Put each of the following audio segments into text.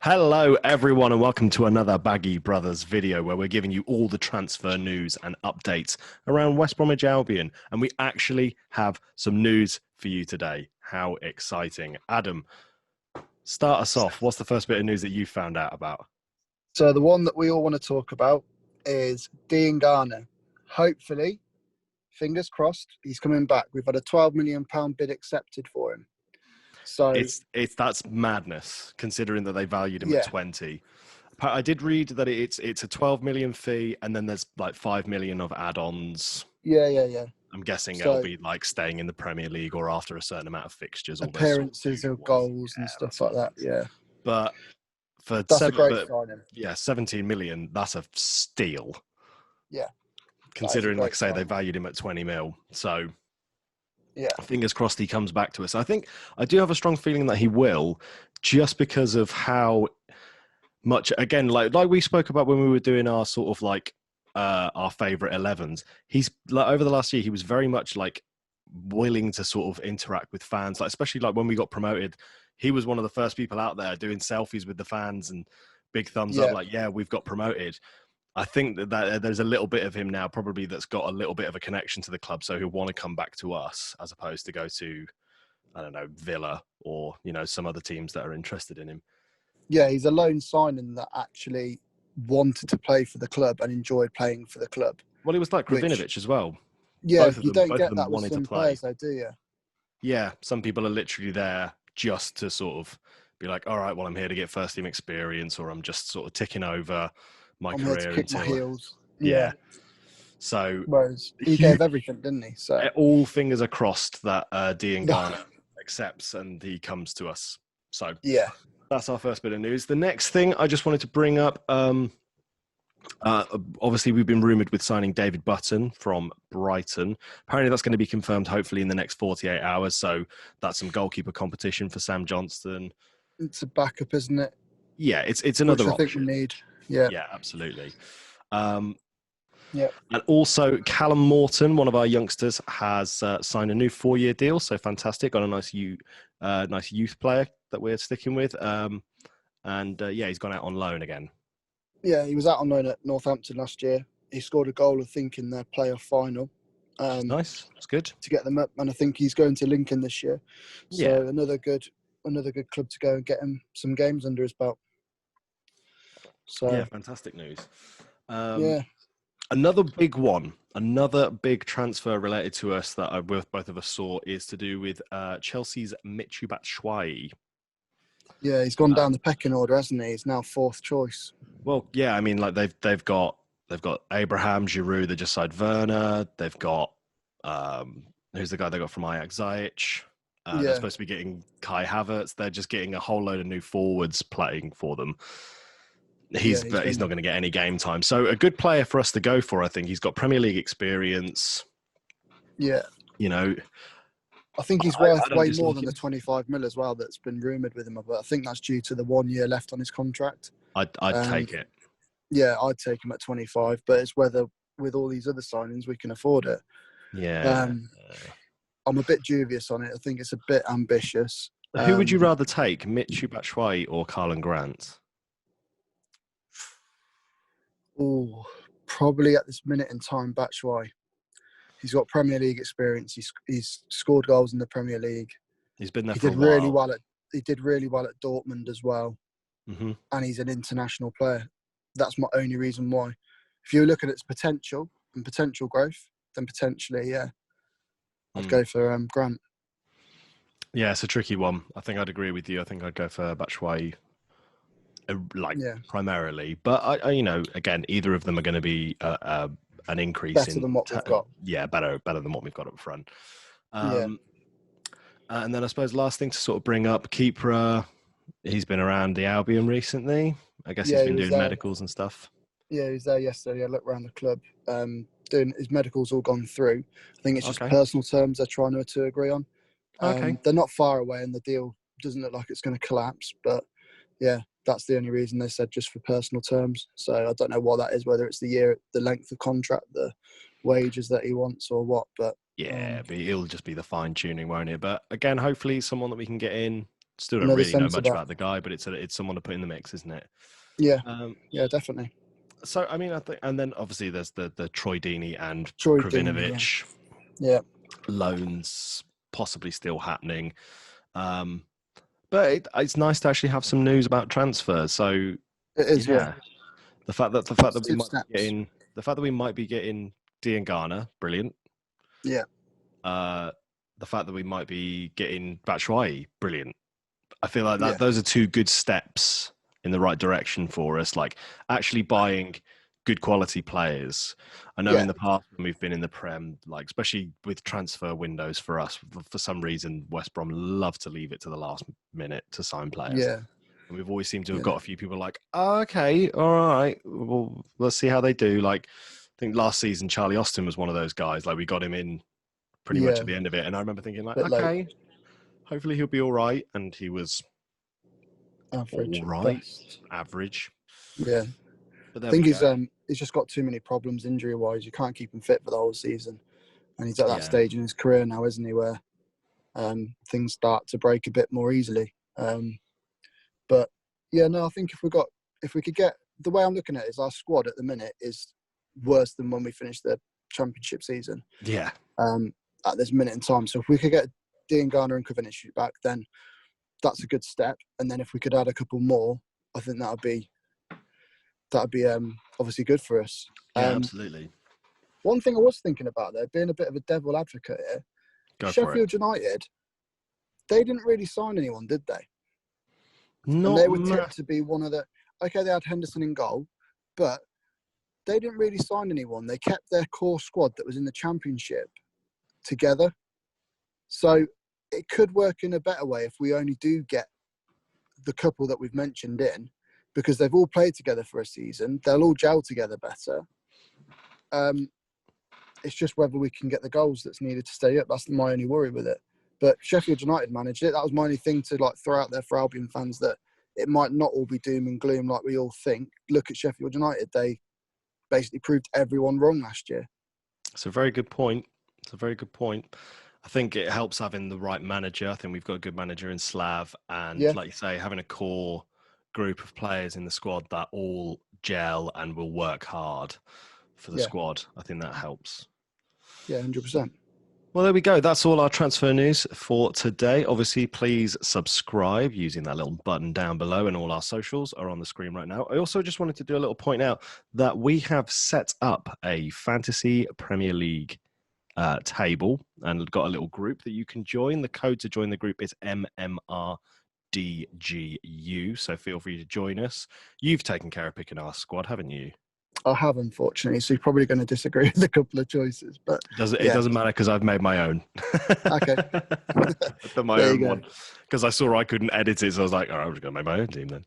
Hello, everyone, and welcome to another Baggie Brothers video where we're giving you all the transfer news and updates around West Bromwich Albion. And we actually have some news for you today. How exciting. Adam, start us off. What's the first bit of news that you found out about? So the one that we all want to talk about is Diangana. Hopefully, fingers crossed, he's coming back. We've had a £12 million bid accepted for him. So That's madness, considering that they valued him at yeah, 20. I did read that it's a 12 million fee, and then there's like 5 million of add-ons. yeah. I'm guessing So it'll be like staying in the Premier League or after a certain amount of fixtures, all those sort of appearances or ones. goals Yeah, and stuff like that. Yeah, but for that's a great signing. 17 million, that's a steal. Yeah, Considering, like I say, they signing. valued him at 20 mil. So yeah, fingers crossed he comes back to us. I do have a strong feeling that he will, just because of how much, again, like we spoke about when we were doing our sort of like our favorite 11s. He's like, over the last year, he was very much like willing to sort of interact with fans, like especially like when we got promoted. He was one of the first people out there doing selfies with the fans and big thumbs up, like, yeah, we've got promoted. I think that there's a little bit of him now probably that's got a little bit of a connection to the club, so he'll want to come back to us as opposed to go to, I don't know, Villa or, you know, some other teams that are interested in him. Yeah, he's a lone signing that actually wanted to play for the club and enjoyed playing for the club. Well, he was like Kravinovic as well. Yeah, you don't Both of get them that with wanted to some play. players, though, do you? Yeah, some people are literally there just to sort of be like, all right, well, I'm here to get first team experience, or I'm just sort of ticking over my I'm here to career kick my until, heels. yeah. So Whereas he gave everything, didn't he? So all fingers are crossed that Diangana accepts and he comes to us. So yeah, that's our first bit of news. The next thing I just wanted to bring up, obviously we've been rumoured with signing David Button from Brighton. Apparently that's going to be confirmed hopefully in the next 48 hours. So that's some goalkeeper competition for Sam Johnston. it's a backup, isn't it? Yeah, it's another Which I option. think we need. Yeah, Yeah, absolutely. yeah. And also Callum Morton, one of our youngsters, has signed a new 4-year deal. So fantastic. Got a nice youth player that we're sticking with. Yeah, he's gone out on loan again. Yeah, he was out on loan at Northampton last year. He scored a goal, I think, in their playoff final. Nice. It's good to get them up, and I think he's going to Lincoln this year. So yeah. another good club to go and get him some games under his belt. So Yeah, fantastic news. Yeah. Another big transfer related to us that both of us saw is to do with Chelsea's Michy Batshuayi. Yeah, he's gone down the pecking order, hasn't he? He's now 4th choice. Well, yeah, I mean, like they've got Abraham, Giroud, they just signed Werner. They've got who's the guy they got from Ajax, Ziyech. They're supposed to be getting Kai Havertz. They're just getting a whole load of new forwards playing for them. He's not going to get any game time. So a good player for us to go for, I think. He's got Premier League experience. Yeah. You know, I think he's worth way more than the 25 mil as well that's been rumoured with him. But I think that's due to the 1 year left on his contract. I'd take it. Yeah, I'd take him at 25, but it's whether with all these other signings we can afford it. Yeah. I'm a bit dubious on it. I think it's a bit ambitious. Who would you rather take, Michy Batshuayi or Karlan Grant? Oh, probably at this minute in time, Batshuayi. He's got Premier League experience. He's scored goals in the Premier League. He's been there he for did a while. really well he did really well at Dortmund as well. Mm-hmm. And he's an international player. That's my only reason why. If you look at its potential and potential growth, then potentially, yeah, I'd go for Grant. Yeah, it's a tricky one. I think I'd agree with you. I think I'd go for Batshuayi, primarily. But I, you know, again, either of them are going to be an increase better than what we've got. Yeah, better than what we've got up front. Yeah. And then I suppose last thing to sort of bring up, Keeper. He's been around the Albion recently. I guess he's been doing medicals and stuff. Yeah, he was there yesterday. I looked around the club. Doing his medicals all gone through. I think it's just personal terms they're trying to agree on. They're not far away, and the deal doesn't look like it's going to collapse. But yeah, that's the only reason they said just for personal terms. So I don't know what that is, whether it's the length of contract, the wages that he wants, or what. But yeah, but it'll just be the fine tuning, won't it? But again, hopefully someone that we can get in Still don't really know much about the guy, but it's someone to put in the mix, isn't it? Yeah, yeah, definitely. So I mean, I think, and then obviously there's the Troy Deeney and Kravinovic loans possibly still happening, but it's nice to actually have some news about transfers. So it is, yeah. The fact that we might be getting Diangana, brilliant. Yeah. The fact that we might be getting Batshuayi, brilliant. I feel like those are two good steps in the right direction for us, like actually buying good quality players. I know in the past when we've been in the Prem, like especially with transfer windows for us, for some reason West Brom love to leave it to the last minute to sign players. Yeah. And we've always seemed to have got a few people like, oh, okay, all right, well, let's see how they do. Like, I think last season Charlie Austin was one of those guys. Like, we got him in pretty much at the end of it, and I remember thinking, like, okay, hopefully he'll be all right, and he was average. Average. Yeah. But I think he's just got too many problems injury-wise. You can't keep him fit for the whole season, and he's at that stage in his career now, isn't he, where things start to break a bit more easily. But yeah, no, I think if we could get, the way I'm looking at it is our squad at the minute is worse than when we finished the championship season. Yeah. At this minute in time. So if we could get Diangana and Kravinovic back, then that's a good step. And then if we could add a couple more, I think that'd be obviously good for us. Yeah, absolutely. One thing I was thinking about there, being a bit of a devil advocate here, Sheffield United, they didn't really sign anyone, did they? And they were tipped to be one of the... Okay, they had Henderson in goal, but they didn't really sign anyone. They kept their core squad that was in the Championship together. So it could work in a better way if we only do get the couple that we've mentioned in, because they've all played together for a season. They'll all gel together better. It's just whether we can get the goals that's needed to stay up. That's my only worry with it. But Sheffield United managed it. That was my only thing to throw out there for Albion fans, that it might not all be doom and gloom like we all think. Look at Sheffield United. They basically proved everyone wrong last year. It's a very good point. I think it helps having the right manager. I think we've got a good manager in Slav. And like you say, having a core group of players in the squad that all gel and will work hard for the squad. I think that helps. Yeah, 100%. Well, there we go. That's all our transfer news for today. Obviously, please subscribe using that little button down below, and all our socials are on the screen right now. I also just wanted to do a little point out that we have set up a Fantasy Premier League table and got a little group that you can join. The code to join the group is MMRDGU, so feel free to join us. You've taken care of picking our squad, haven't you? I have, unfortunately, so you're probably going to disagree with a couple of choices, but it doesn't matter because I've made my own. Okay. I've done my own one because I saw I couldn't edit it, so I was like, I'm just going to make my own team then.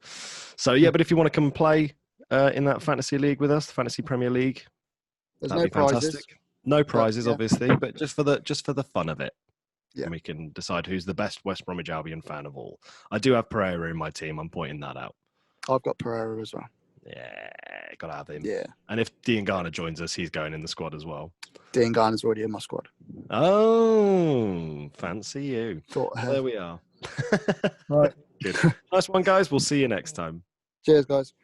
So yeah, but if you want to come and play in that fantasy league with us, the Fantasy Premier League, that'd be fantastic. No prizes, obviously, but just for the fun of it. Yeah. And we can decide who's the best West Bromwich Albion fan of all. I do have Pereira in my team. I'm pointing that out. I've got Pereira as well. Yeah, gotta have him. Yeah. And if Diangana joins us, he's going in the squad as well. Diangana's already in my squad. Oh, fancy you. There we are. Right. Good. Nice one, guys. We'll see you next time. Cheers, guys.